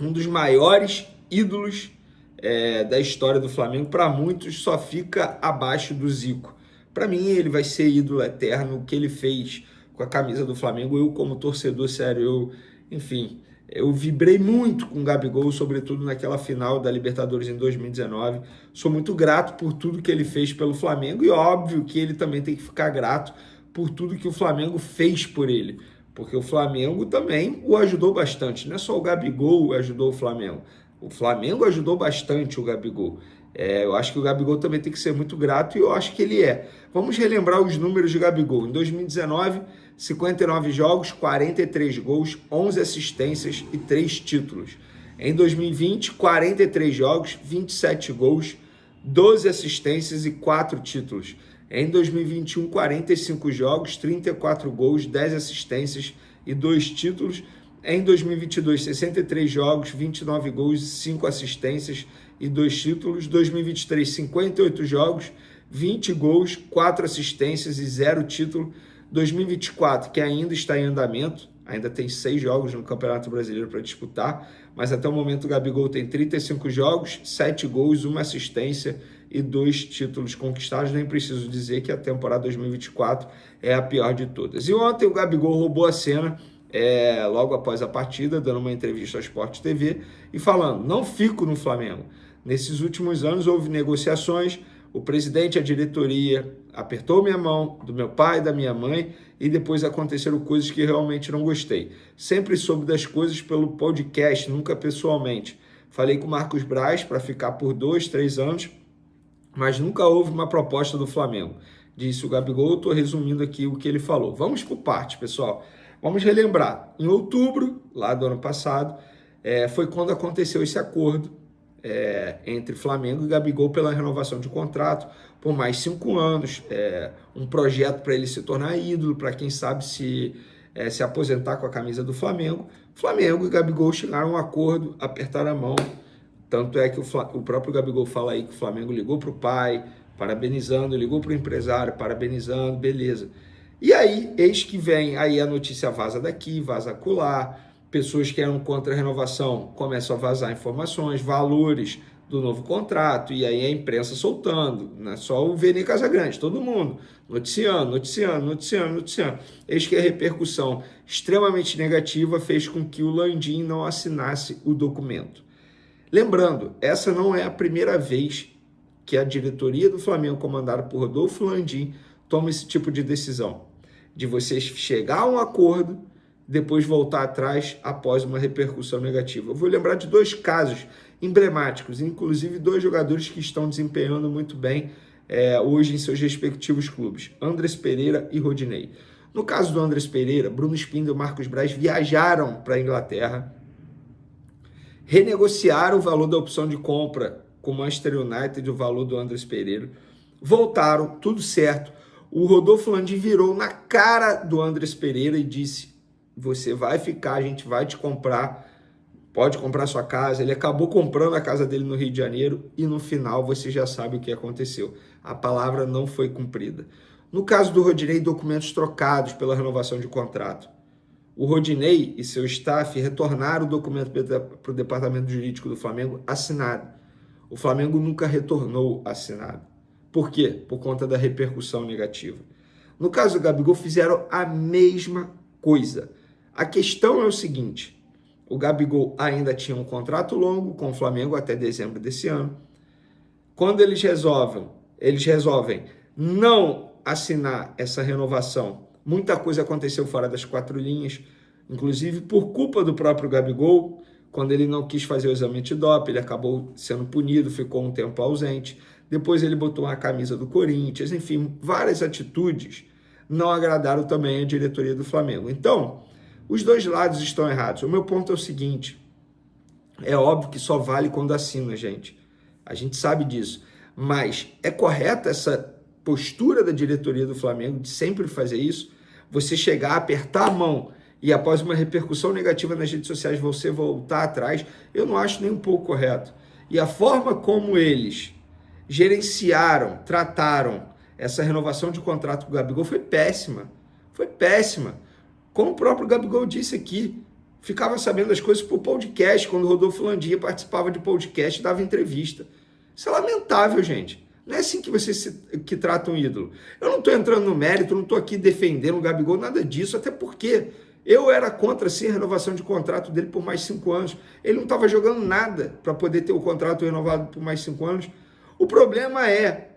um dos maiores ídolos da história do Flamengo. Para muitos só fica abaixo do Zico. Para mim ele vai ser ídolo eterno. O que ele fez com a camisa do Flamengo, eu como torcedor, sério, enfim, eu vibrei muito com o Gabigol, sobretudo naquela final da Libertadores em 2019. Sou muito grato por tudo que ele fez pelo Flamengo e óbvio que ele também tem que ficar grato por tudo que o Flamengo fez por ele, porque o Flamengo também o ajudou bastante. Não é só o Gabigol ajudou o Flamengo ajudou bastante o Gabigol. Eu acho que o Gabigol também tem que ser muito grato e eu acho que ele é. Vamos relembrar os números de Gabigol. Em 2019, 59 jogos, 43 gols, 11 assistências e 3 títulos. Em 2020, 43 jogos, 27 gols, 12 assistências e 4 títulos. Em 2021, 45 jogos, 34 gols, 10 assistências e 2 títulos. Em 2022, 63 jogos, 29 gols, 5 assistências e 2 títulos. 2023, 58 jogos, 20 gols, 4 assistências e 0 título. 2024, que ainda está em andamento, ainda tem 6 jogos no Campeonato Brasileiro para disputar, mas até o momento o Gabigol tem 35 jogos, 7 gols, 1 assistência e 2 títulos conquistados. Nem preciso dizer que a temporada 2024 é a pior de todas. E ontem o Gabigol roubou a cena logo após a partida, dando uma entrevista ao Sport TV e falando: não fico no Flamengo. Nesses últimos anos houve negociações, o presidente e a diretoria apertou minha mão, do meu pai e da minha mãe, e depois aconteceram coisas que realmente não gostei. Sempre soube das coisas pelo podcast, nunca pessoalmente. Falei com o Marcos Braz para ficar por 2, 3 anos, mas nunca houve uma proposta do Flamengo. Disse o Gabigol. Estou resumindo aqui o que ele falou. Vamos por parte, pessoal. Vamos relembrar. Em outubro, lá do ano passado, foi quando aconteceu esse acordo entre Flamengo e Gabigol pela renovação de contrato por mais 5 anos, um projeto para ele se tornar ídolo, para quem sabe se aposentar com a camisa do Flamengo. Flamengo e Gabigol chegaram a um acordo, apertaram a mão, tanto é que o próprio Gabigol fala aí que o Flamengo ligou para o pai, parabenizando, ligou para o empresário, parabenizando, beleza. E aí, eis que vem, aí a notícia vaza daqui, vaza acolá, pessoas que eram contra a renovação começam a vazar informações, valores do novo contrato, e aí a imprensa soltando, não é só o Vene Casagrande, todo mundo noticiando. Eis que a repercussão extremamente negativa fez com que o Landim não assinasse o documento. Lembrando, essa não é a primeira vez que a diretoria do Flamengo, comandada por Rodolfo Landim, toma esse tipo de decisão, de você chegar a um acordo, depois voltar atrás após uma repercussão negativa. Eu vou lembrar de 2 casos emblemáticos, inclusive 2 jogadores que estão desempenhando muito bem hoje em seus respectivos clubes, Andrés Pereira e Rodinei. No caso do Andrés Pereira, Bruno Spindel e Marcos Braz viajaram para a Inglaterra, renegociaram o valor da opção de compra com o Manchester United, o valor do Andrés Pereira, voltaram, tudo certo. O Rodolfo Landim virou na cara do Andrés Pereira e disse: você vai ficar, a gente vai te comprar, pode comprar sua casa. Ele acabou comprando a casa dele no Rio de Janeiro e no final você já sabe o que aconteceu. A palavra não foi cumprida. No caso do Rodinei, documentos trocados pela renovação de contrato. O Rodinei e seu staff retornaram o documento para o departamento jurídico do Flamengo assinado. O Flamengo nunca retornou assinado. Por quê? Por conta da repercussão negativa. No caso do Gabigol, fizeram a mesma coisa. A questão é o seguinte: o Gabigol ainda tinha um contrato longo com o Flamengo até dezembro desse ano. Quando eles resolvem não assinar essa renovação, muita coisa aconteceu fora das 4 linhas, inclusive por culpa do próprio Gabigol. Quando ele não quis fazer o exame antidoping, ele acabou sendo punido, ficou um tempo ausente. Depois ele botou uma camisa do Corinthians, enfim, várias atitudes não agradaram também a diretoria do Flamengo. Então, os 2 lados estão errados. O meu ponto é o seguinte: é óbvio que só vale quando assina, gente. A gente sabe disso. Mas é correta essa postura da diretoria do Flamengo de sempre fazer isso? Você chegar, apertar a mão e após uma repercussão negativa nas redes sociais você voltar atrás? Eu não acho nem um pouco correto. E a forma como eles gerenciaram, trataram essa renovação de contrato com o Gabigol foi péssima. Foi péssima. Como o próprio Gabigol disse aqui, ficava sabendo das coisas por podcast, quando o Rodolfo Landim participava de podcast, dava entrevista. Isso é lamentável, gente. Não é assim que que trata um ídolo. Eu não estou entrando no mérito, não estou aqui defendendo o Gabigol, nada disso, até porque eu era contra, sim, a renovação de contrato dele por mais 5 anos. Ele não estava jogando nada para poder ter o contrato renovado por mais 5 anos. O problema é,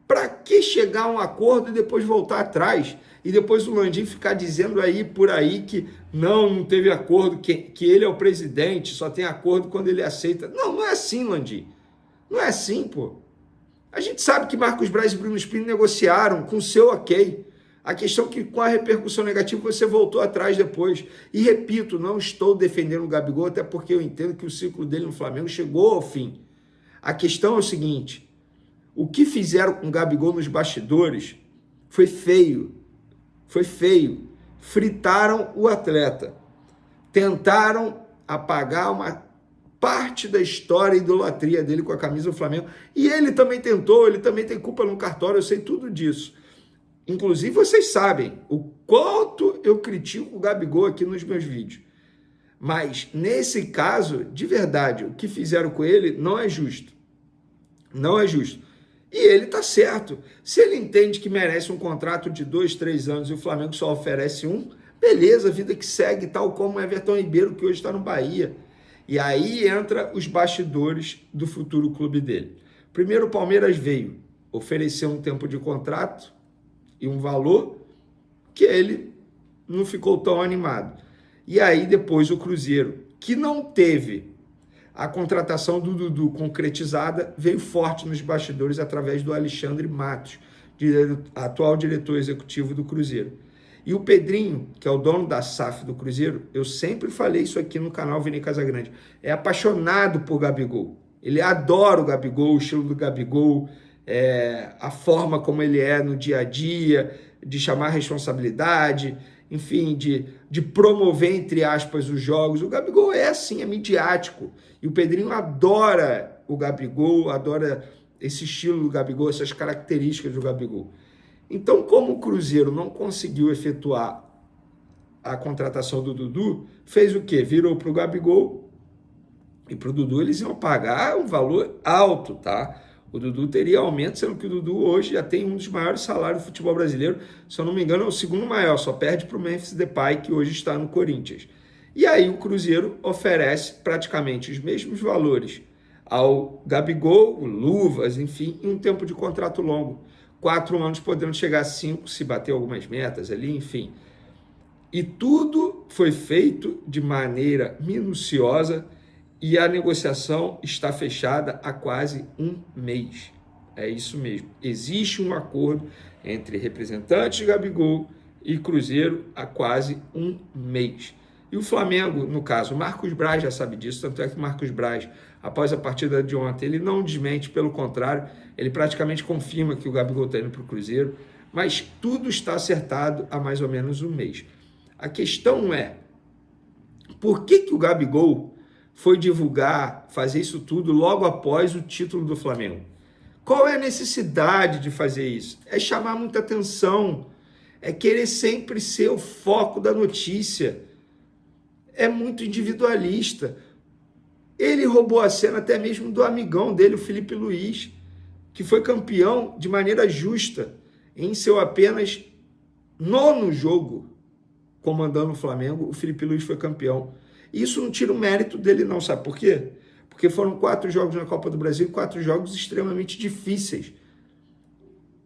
para que chegar a um acordo e depois voltar atrás? E depois o Landim ficar dizendo aí por aí que não teve acordo, que ele é o presidente, só tem acordo quando ele aceita. Não é assim, Landim. Não é assim, pô. A gente sabe que Marcos Braz e Bruno Spini negociaram com o seu ok. A questão é que com a repercussão negativa você voltou atrás depois. E repito, não estou defendendo o Gabigol, até porque eu entendo que o ciclo dele no Flamengo chegou ao fim. A questão é o seguinte, o que fizeram com o Gabigol nos bastidores foi feio. Foi feio. Fritaram o atleta. Tentaram apagar uma parte da história e idolatria dele com a camisa do Flamengo. E ele também tentou, ele também tem culpa no cartório, eu sei tudo disso. Inclusive, vocês sabem o quanto eu critico o Gabigol aqui nos meus vídeos. Mas, nesse caso, de verdade, o que fizeram com ele não é justo. Não é justo. E ele está certo. Se ele entende que merece um contrato de 2, 3 anos e o Flamengo só oferece um, beleza, vida que segue, tal como o Everton Ribeiro, que hoje está no Bahia. E aí entra os bastidores do futuro clube dele. Primeiro, o Palmeiras veio oferecer um tempo de contrato e um valor que ele não ficou tão animado. E aí depois o Cruzeiro, que não teve a contratação do Dudu concretizada, veio forte nos bastidores através do Alexandre Matos, atual diretor executivo do Cruzeiro. E o Pedrinho, que é o dono da SAF do Cruzeiro, eu sempre falei isso aqui no canal Vini Casagrande, é apaixonado por Gabigol. Ele adora o Gabigol, o estilo do Gabigol, a forma como ele é no dia a dia, de chamar responsabilidade, enfim, de promover, entre aspas, os jogos. O Gabigol é assim, é midiático. E o Pedrinho adora o Gabigol, adora esse estilo do Gabigol, essas características do Gabigol. Então, como o Cruzeiro não conseguiu efetuar a contratação do Dudu, fez o quê? Virou para o Gabigol e para o Dudu eles iam pagar um valor alto, tá? O Dudu teria aumento, sendo que o Dudu hoje já tem um dos maiores salários do futebol brasileiro. Se eu não me engano, é o segundo maior, só perde para o Memphis Depay, que hoje está no Corinthians. E aí o Cruzeiro oferece praticamente os mesmos valores ao Gabigol, luvas, enfim, em um tempo de contrato longo. 4 anos podendo chegar a 5, se bater algumas metas ali, enfim. E tudo foi feito de maneira minuciosa e a negociação está fechada há quase 1 mês. É isso mesmo. Existe um acordo entre representantes de Gabigol e Cruzeiro há quase 1 mês. E o Flamengo, no caso, Marcos Braz já sabe disso, tanto é que Marcos Braz, após a partida de ontem, ele não desmente, pelo contrário, ele praticamente confirma que o Gabigol está indo para o Cruzeiro, mas tudo está acertado há mais ou menos 1 mês. A questão é, por que o Gabigol foi divulgar, fazer isso tudo logo após o título do Flamengo? Qual é a necessidade de fazer isso? É chamar muita atenção, é querer sempre ser o foco da notícia. É muito individualista. Ele roubou a cena até mesmo do amigão dele, o Felipe Luiz, que foi campeão de maneira justa em seu apenas 9º jogo comandando o Flamengo. O Felipe Luiz foi campeão. Isso não tira o mérito dele não, sabe por quê? Porque foram 4 jogos na Copa do Brasil e 4 jogos extremamente difíceis.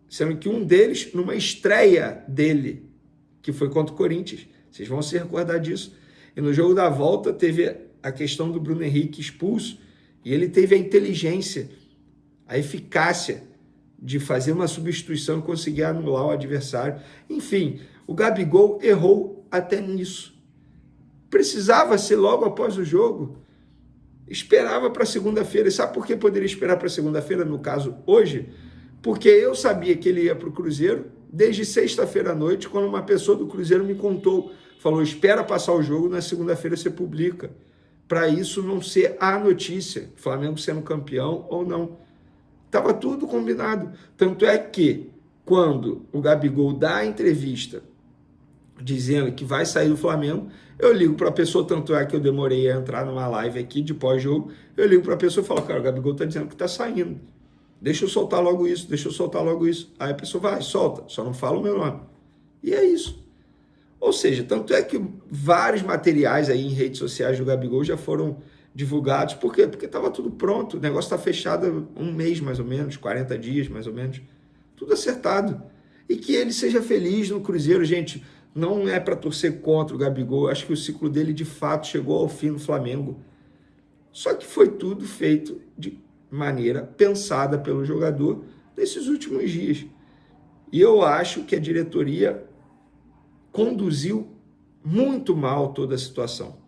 Sendo que um deles numa estreia dele, que foi contra o Corinthians. Vocês vão se recordar disso. E no jogo da volta teve a questão do Bruno Henrique expulso e ele teve a inteligência, a eficácia de fazer uma substituição e conseguir anular o adversário. Enfim, o Gabigol errou até nisso. Precisava ser logo após o jogo. Esperava para segunda-feira. E sabe por que poderia esperar para segunda-feira, no caso hoje? Porque eu sabia que ele ia para o Cruzeiro desde sexta-feira à noite, quando uma pessoa do Cruzeiro me contou, falou, espera passar o jogo, na segunda-feira você publica. Para isso não ser a notícia, Flamengo sendo campeão ou não. Estava tudo combinado. Tanto é que, quando o Gabigol dá a entrevista dizendo que vai sair do Flamengo, eu ligo para a pessoa, tanto é que eu demorei a entrar numa live aqui de pós-jogo, eu ligo para a pessoa e falo, cara, o Gabigol está dizendo que está saindo. Deixa eu soltar logo isso, deixa eu soltar logo isso. Aí a pessoa vai, solta, só não fala o meu nome. E é isso. Ou seja, tanto é que vários materiais aí em redes sociais do Gabigol já foram divulgados. Por quê? Porque estava tudo pronto, o negócio está fechado há um mês mais ou menos, 40 dias mais ou menos, tudo acertado. E que ele seja feliz no Cruzeiro, gente, não é para torcer contra o Gabigol, acho que o ciclo dele de fato chegou ao fim no Flamengo. Só que foi tudo feito de maneira pensada pelo jogador nesses últimos dias. E eu acho que a diretoria conduziu muito mal toda a situação.